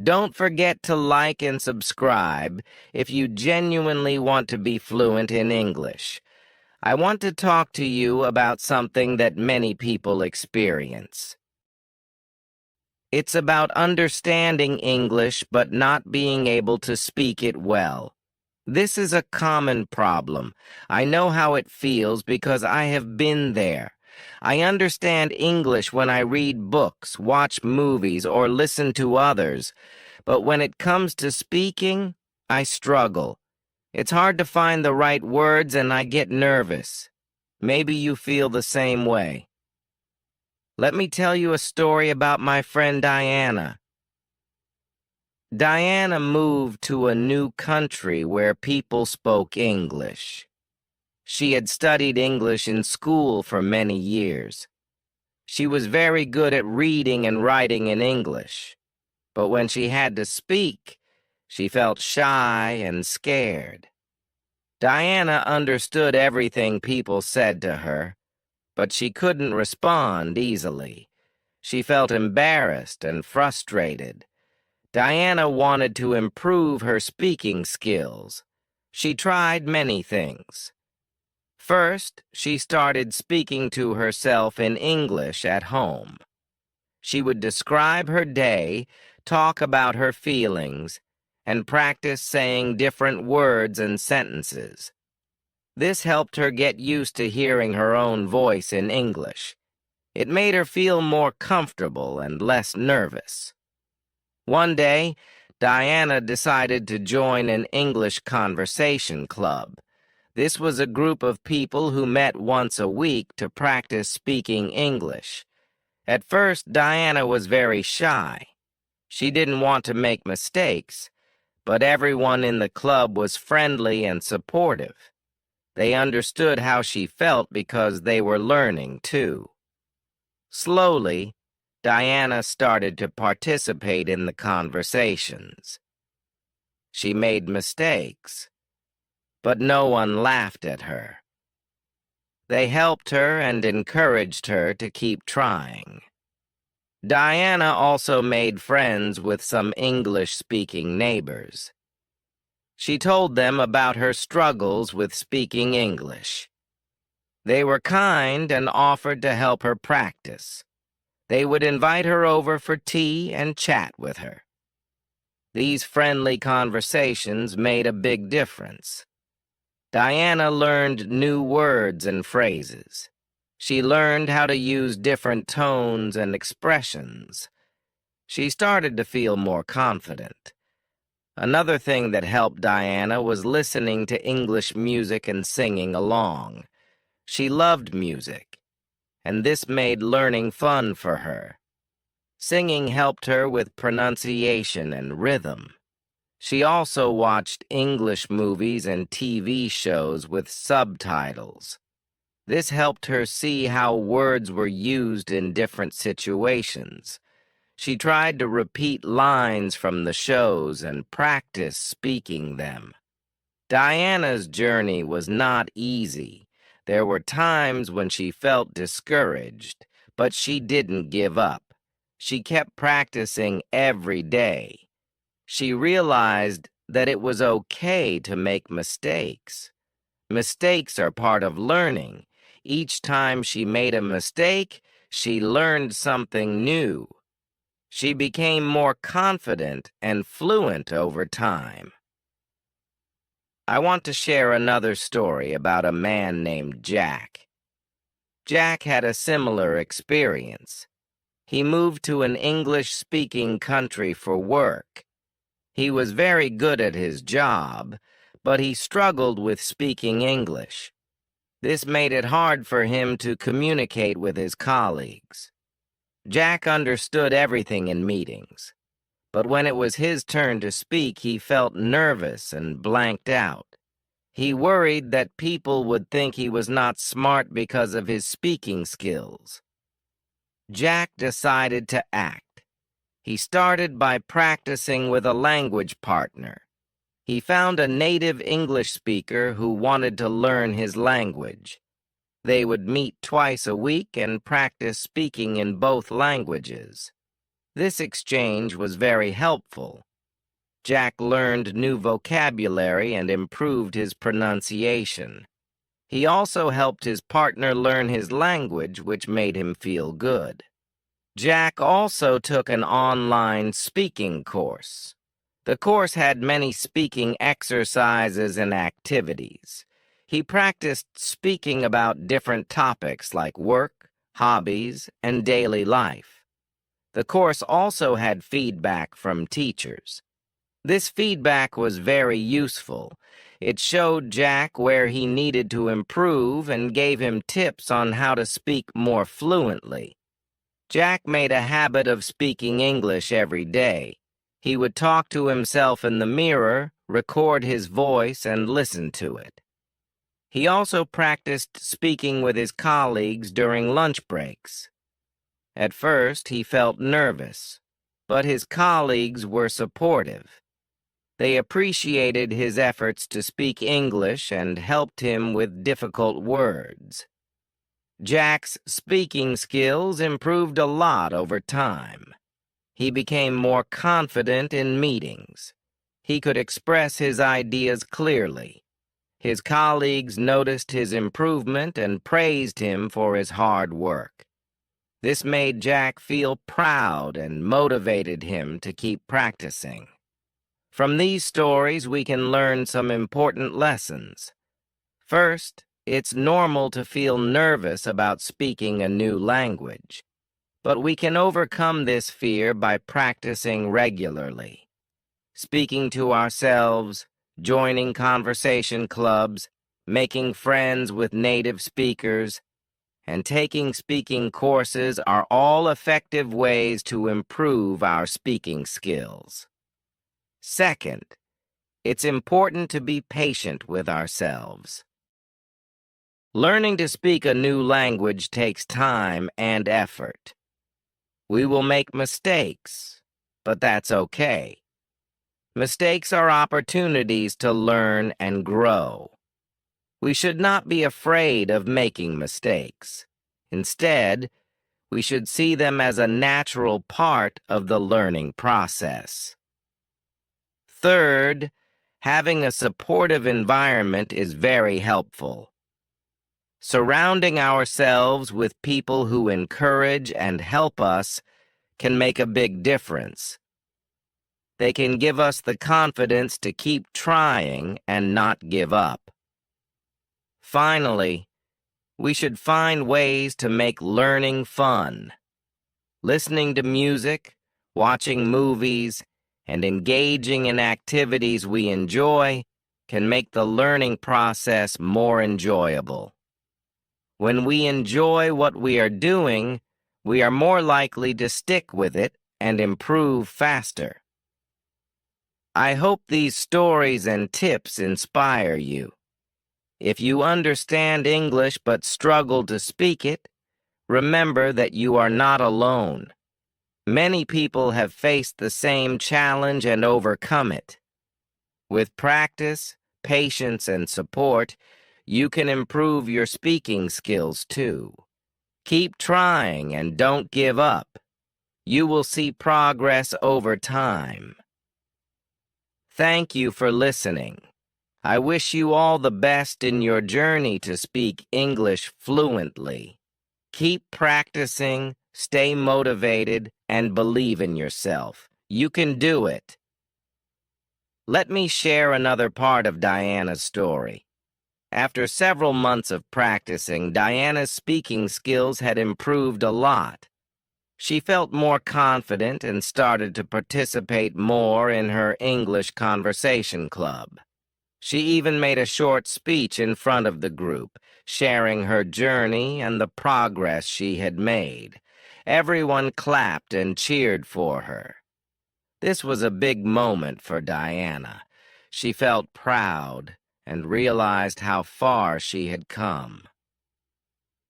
Don't forget to like and subscribe if you genuinely want to be fluent in English. I want to talk to you about something that many people experience. It's about understanding English but not being able to speak it well. This is a common problem. I know how it feels because I have been there. I understand English when I read books, watch movies, or listen to others. But when it comes to speaking, I struggle. It's hard to find the right words and I get nervous. Maybe you feel the same way. Let me tell you a story about my friend Diana. Diana moved to a new country where people spoke English. She had studied English in school for many years. She was very good at reading and writing in English. But when she had to speak, she felt shy and scared. Diana understood everything people said to her, but she couldn't respond easily. She felt embarrassed and frustrated. Diana wanted to improve her speaking skills. She tried many things. First, she started speaking to herself in English at home. She would describe her day, talk about her feelings, and practice saying different words and sentences. This helped her get used to hearing her own voice in English. It made her feel more comfortable and less nervous. One day, Diana decided to join an English conversation club. This was a group of people who met once a week to practice speaking English. At first, Diana was very shy. She didn't want to make mistakes, but everyone in the club was friendly and supportive. They understood how she felt because they were learning too. Slowly, Diana started to participate in the conversations. She made mistakes, but no one laughed at her. They helped her and encouraged her to keep trying. Diana also made friends with some English-speaking neighbors. She told them about her struggles with speaking English. They were kind and offered to help her practice. They would invite her over for tea and chat with her. These friendly conversations made a big difference. Diana learned new words and phrases. She learned how to use different tones and expressions. She started to feel more confident. Another thing that helped Diana was listening to English music and singing along. She loved music, and this made learning fun for her. Singing helped her with pronunciation and rhythm. She also watched English movies and TV shows with subtitles. This helped her see how words were used in different situations. She tried to repeat lines from the shows and practice speaking them. Diana's journey was not easy. There were times when she felt discouraged, but she didn't give up. She kept practicing every day. She realized that it was okay to make mistakes. Mistakes are part of learning. Each time she made a mistake, she learned something new. She became more confident and fluent over time. I want to share another story about a man named Jack. Jack had a similar experience. He moved to an English-speaking country for work. He was very good at his job, but he struggled with speaking English. This made it hard for him to communicate with his colleagues. Jack understood everything in meetings, but when it was his turn to speak, he felt nervous and blanked out. He worried that people would think he was not smart because of his speaking skills. Jack decided to act. He started by practicing with a language partner. He found a native English speaker who wanted to learn his language. They would meet twice a week and practice speaking in both languages. This exchange was very helpful. Jack learned new vocabulary and improved his pronunciation. He also helped his partner learn his language, which made him feel good. Jack also took an online speaking course. The course had many speaking exercises and activities. He practiced speaking about different topics like work, hobbies, and daily life. The course also had feedback from teachers. This feedback was very useful. It showed Jack where he needed to improve and gave him tips on how to speak more fluently. Jack made a habit of speaking English every day. He would talk to himself in the mirror, record his voice, and listen to it. He also practiced speaking with his colleagues during lunch breaks. At first, he felt nervous, but his colleagues were supportive. They appreciated his efforts to speak English and helped him with difficult words. Jack's speaking skills improved a lot over time. He became more confident in meetings. He could express his ideas clearly. His colleagues noticed his improvement and praised him for his hard work. This made Jack feel proud and motivated him to keep practicing. From these stories, we can learn some important lessons. First, it's normal to feel nervous about speaking a new language, but we can overcome this fear by practicing regularly. Speaking to ourselves, joining conversation clubs, making friends with native speakers, and taking speaking courses are all effective ways to improve our speaking skills. Second, it's important to be patient with ourselves. Learning to speak a new language takes time and effort. We will make mistakes, but that's okay. Mistakes are opportunities to learn and grow. We should not be afraid of making mistakes. Instead, we should see them as a natural part of the learning process. Third, having a supportive environment is very helpful. Surrounding ourselves with people who encourage and help us can make a big difference. They can give us the confidence to keep trying and not give up. Finally, we should find ways to make learning fun. Listening to music, watching movies, and engaging in activities we enjoy can make the learning process more enjoyable. When we enjoy what we are doing, we are more likely to stick with it and improve faster. I hope these stories and tips inspire you. If you understand English but struggle to speak it, remember that you are not alone. Many people have faced the same challenge and overcome it. With practice, patience, and support, you can improve your speaking skills too. Keep trying and don't give up. You will see progress over time. Thank you for listening. I wish you all the best in your journey to speak English fluently. Keep practicing, stay motivated, and believe in yourself. You can do it. Let me share another part of Diana's story. After several months of practicing, Diana's speaking skills had improved a lot. She felt more confident and started to participate more in her English conversation club. She even made a short speech in front of the group, sharing her journey and the progress she had made. Everyone clapped and cheered for her. This was a big moment for Diana. She felt proud and realized how far she had come.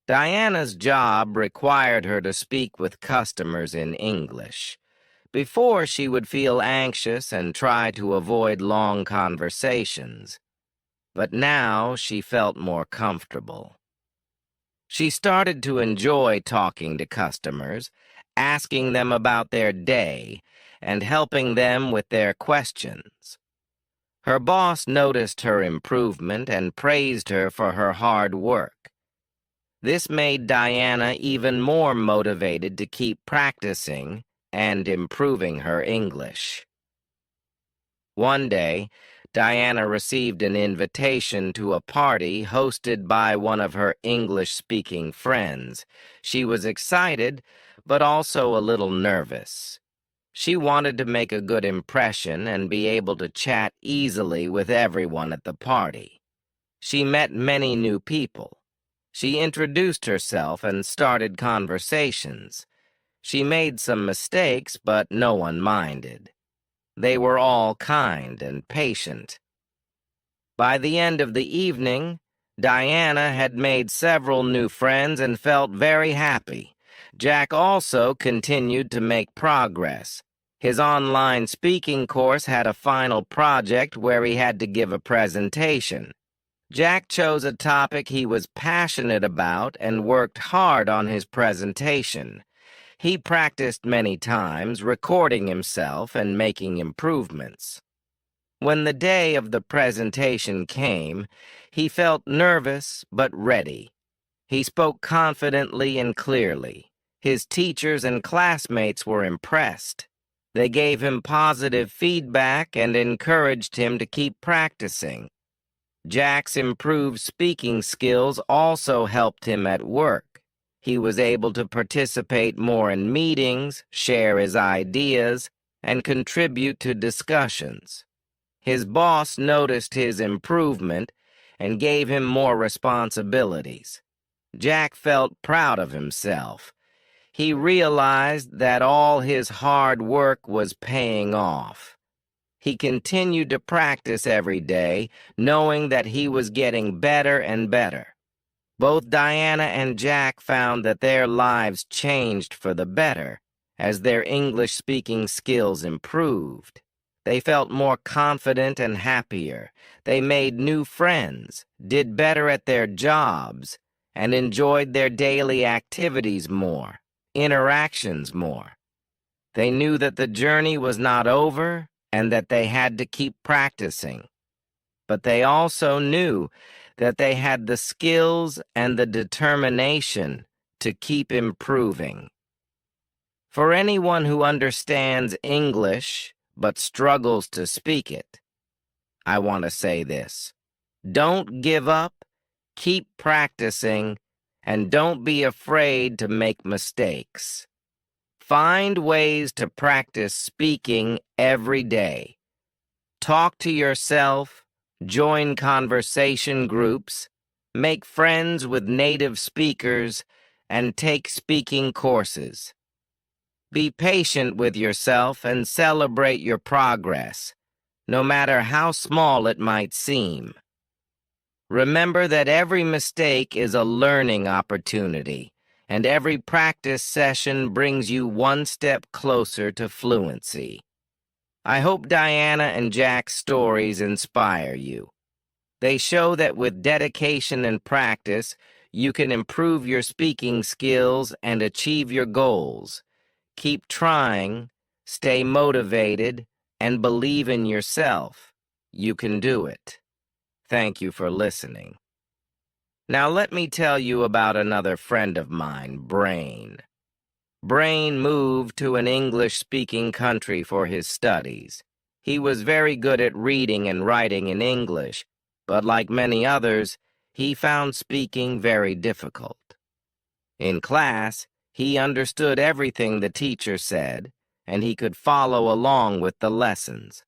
Diana's job required her to speak with customers in English. Before, she would feel anxious and try to avoid long conversations. But now she felt more comfortable. She started to enjoy talking to customers, asking them about their day and helping them with their questions. Her boss noticed her improvement and praised her for her hard work. This made Diana even more motivated to keep practicing and improving her English. One day, Diana received an invitation to a party hosted by one of her English-speaking friends. She was excited, but also a little nervous. She wanted to make a good impression and be able to chat easily with everyone at the party. She met many new people. She introduced herself and started conversations. She made some mistakes, but no one minded. They were all kind and patient. By the end of the evening, Diana had made several new friends and felt very happy. Jack also continued to make progress. His online speaking course had a final project where he had to give a presentation. Jack chose a topic he was passionate about and worked hard on his presentation. He practiced many times, recording himself and making improvements. When the day of the presentation came, he felt nervous but ready. He spoke confidently and clearly. His teachers and classmates were impressed. They gave him positive feedback and encouraged him to keep practicing. Jack's improved speaking skills also helped him at work. He was able to participate more in meetings, share his ideas, and contribute to discussions. His boss noticed his improvement and gave him more responsibilities. Jack felt proud of himself. He realized that all his hard work was paying off. He continued to practice every day, knowing that he was getting better and better. Both Diana and Jack found that their lives changed for the better as their English-speaking skills improved. They felt more confident and happier. They made new friends, did better at their jobs, and enjoyed their daily activities more, interactions more. They knew that the journey was not over and that they had to keep practicing. But they also knew that they had the skills and the determination to keep improving. For anyone who understands English but struggles to speak it, I want to say this: don't give up, keep practicing, and don't be afraid to make mistakes. Find ways to practice speaking every day. Talk to yourself, join conversation groups, make friends with native speakers, and take speaking courses. Be patient with yourself and celebrate your progress, no matter how small it might seem. Remember that every mistake is a learning opportunity, and every practice session brings you one step closer to fluency. I hope Diana and Jack's stories inspire you. They show that with dedication and practice, you can improve your speaking skills and achieve your goals. Keep trying, stay motivated, and believe in yourself. You can do it. Thank you for listening. Now let me tell you about another friend of mine, Brain. Brain moved to an English-speaking country for his studies. He was very good at reading and writing in English, but like many others, he found speaking very difficult. In class, he understood everything the teacher said, and he could follow along with the lessons.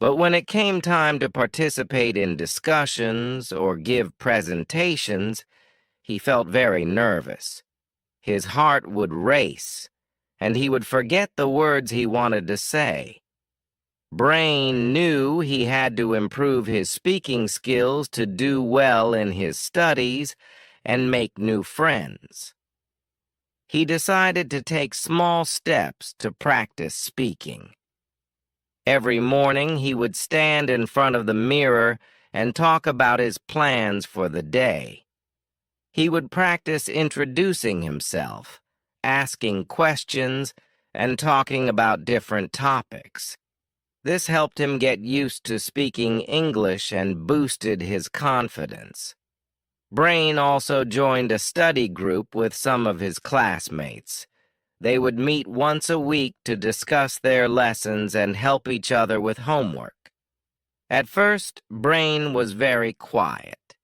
But when it came time to participate in discussions or give presentations, he felt very nervous. His heart would race, and he would forget the words he wanted to say. Brain knew he had to improve his speaking skills to do well in his studies and make new friends. He decided to take small steps to practice speaking. Every morning he would stand in front of the mirror and talk about his plans for the day. He would practice introducing himself, asking questions, and talking about different topics. This helped him get used to speaking English and boosted his confidence. Brain also joined a study group with some of his classmates. They would meet once a week to discuss their lessons and help each other with homework. At first, Brain was very quiet.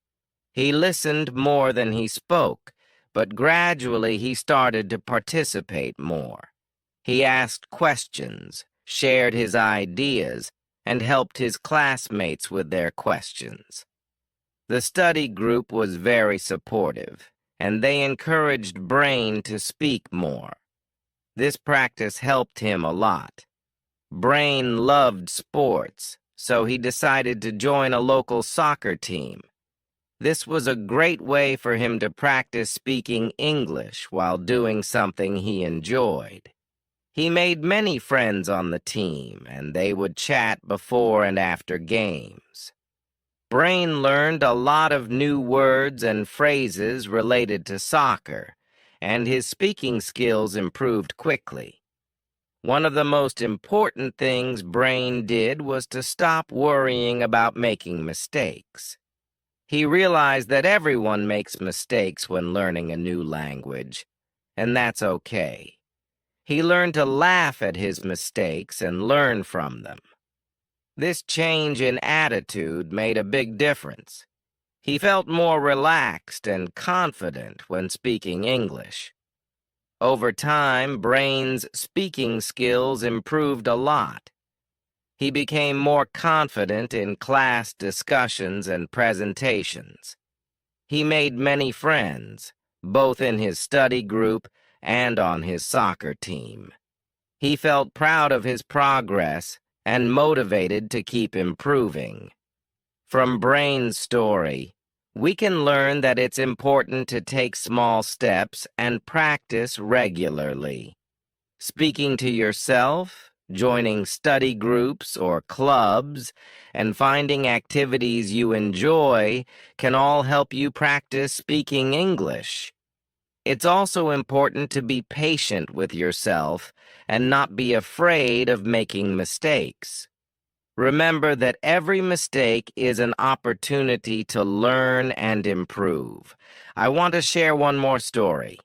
He listened more than he spoke, but gradually he started to participate more. He asked questions, shared his ideas, and helped his classmates with their questions. The study group was very supportive, and they encouraged Brain to speak more. This practice helped him a lot. Brain loved sports, so he decided to join a local soccer team. This was a great way for him to practice speaking English while doing something he enjoyed. He made many friends on the team, and they would chat before and after games. Brain learned a lot of new words and phrases related to soccer, and his speaking skills improved quickly. One of the most important things Brain did was to stop worrying about making mistakes. He realized that everyone makes mistakes when learning a new language, and that's okay. He learned to laugh at his mistakes and learn from them. This change in attitude made a big difference. He felt more relaxed and confident when speaking English. Over time, Brain's speaking skills improved a lot. He became more confident in class discussions and presentations. He made many friends, both in his study group and on his soccer team. He felt proud of his progress and motivated to keep improving. From Brain's story, we can learn that it's important to take small steps and practice regularly. Speaking to yourself, joining study groups or clubs, and finding activities you enjoy can all help you practice speaking English. It's also important to be patient with yourself and not be afraid of making mistakes. Remember that every mistake is an opportunity to learn and improve. I want to share one more story.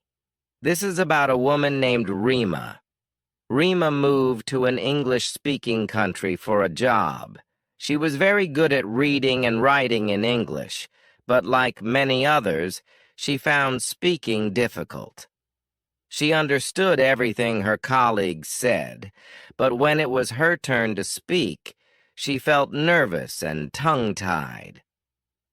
This is about a woman named Rima. Rima moved to an English-speaking country for a job. She was very good at reading and writing in English, but like many others, she found speaking difficult. She understood everything her colleagues said, but when it was her turn to speak, she felt nervous and tongue-tied.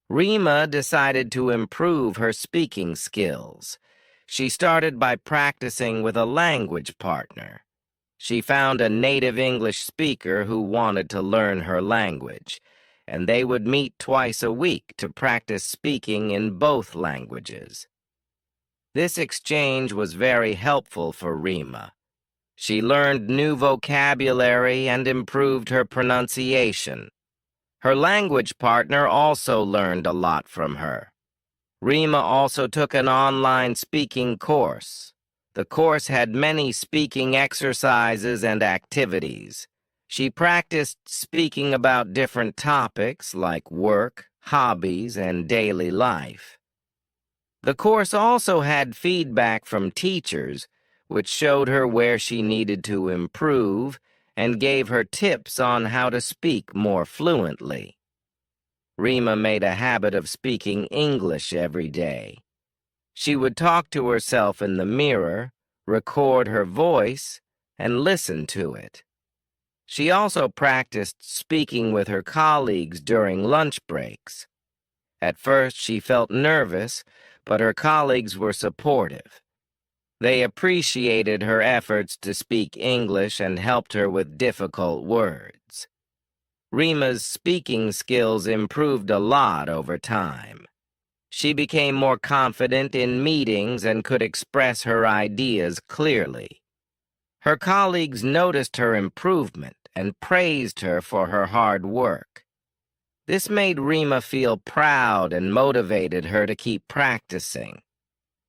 Rima decided to improve her speaking skills. She started by practicing with a language partner. She found a native English speaker who wanted to learn her language, and they would meet twice a week to practice speaking in both languages. This exchange was very helpful for Rima. She learned new vocabulary and improved her pronunciation. Her language partner also learned a lot from her. Rima also took an online speaking course. The course had many speaking exercises and activities. She practiced speaking about different topics like work, hobbies, and daily life. The course also had feedback from teachers, which showed her where she needed to improve and gave her tips on how to speak more fluently. Rima made a habit of speaking English every day. She would talk to herself in the mirror, record her voice, and listen to it. She also practiced speaking with her colleagues during lunch breaks. At first, she felt nervous, but her colleagues were supportive. They appreciated her efforts to speak English and helped her with difficult words. Rima's speaking skills improved a lot over time. She became more confident in meetings and could express her ideas clearly. Her colleagues noticed her improvement and praised her for her hard work. This made Rima feel proud and motivated her to keep practicing.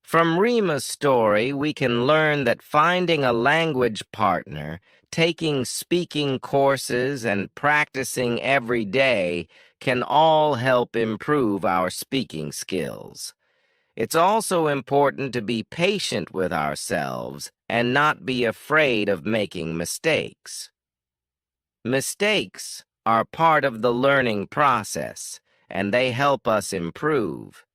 From Rima's story, we can learn that finding a language partner, taking speaking courses, and practicing every day can all help improve our speaking skills. It's also important to be patient with ourselves and not be afraid of making mistakes. Mistakes are part of the learning process, and they help us improve.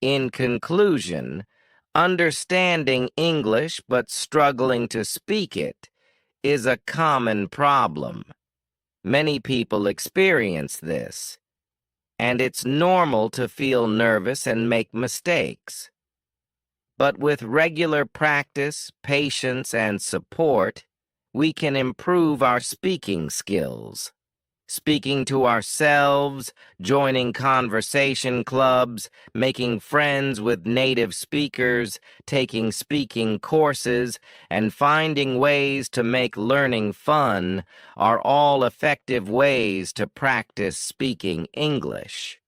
In conclusion, understanding English but struggling to speak it is a common problem. Many people experience this, and it's normal to feel nervous and make mistakes. But with regular practice, patience, and support, we can improve our speaking skills. Speaking to ourselves, joining conversation clubs, making friends with native speakers, taking speaking courses, and finding ways to make learning fun are all effective ways to practice speaking English.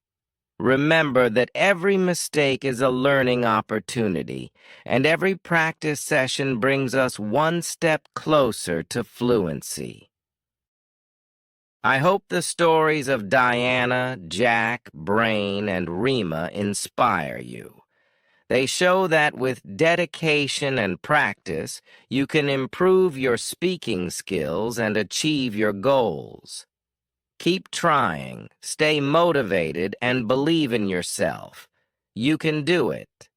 Remember that every mistake is a learning opportunity, and every practice session brings us one step closer to fluency. I hope the stories of Diana, Jack, Brain, and Rima inspire you. They show that with dedication and practice, you can improve your speaking skills and achieve your goals. Keep trying, stay motivated, and believe in yourself. You can do it.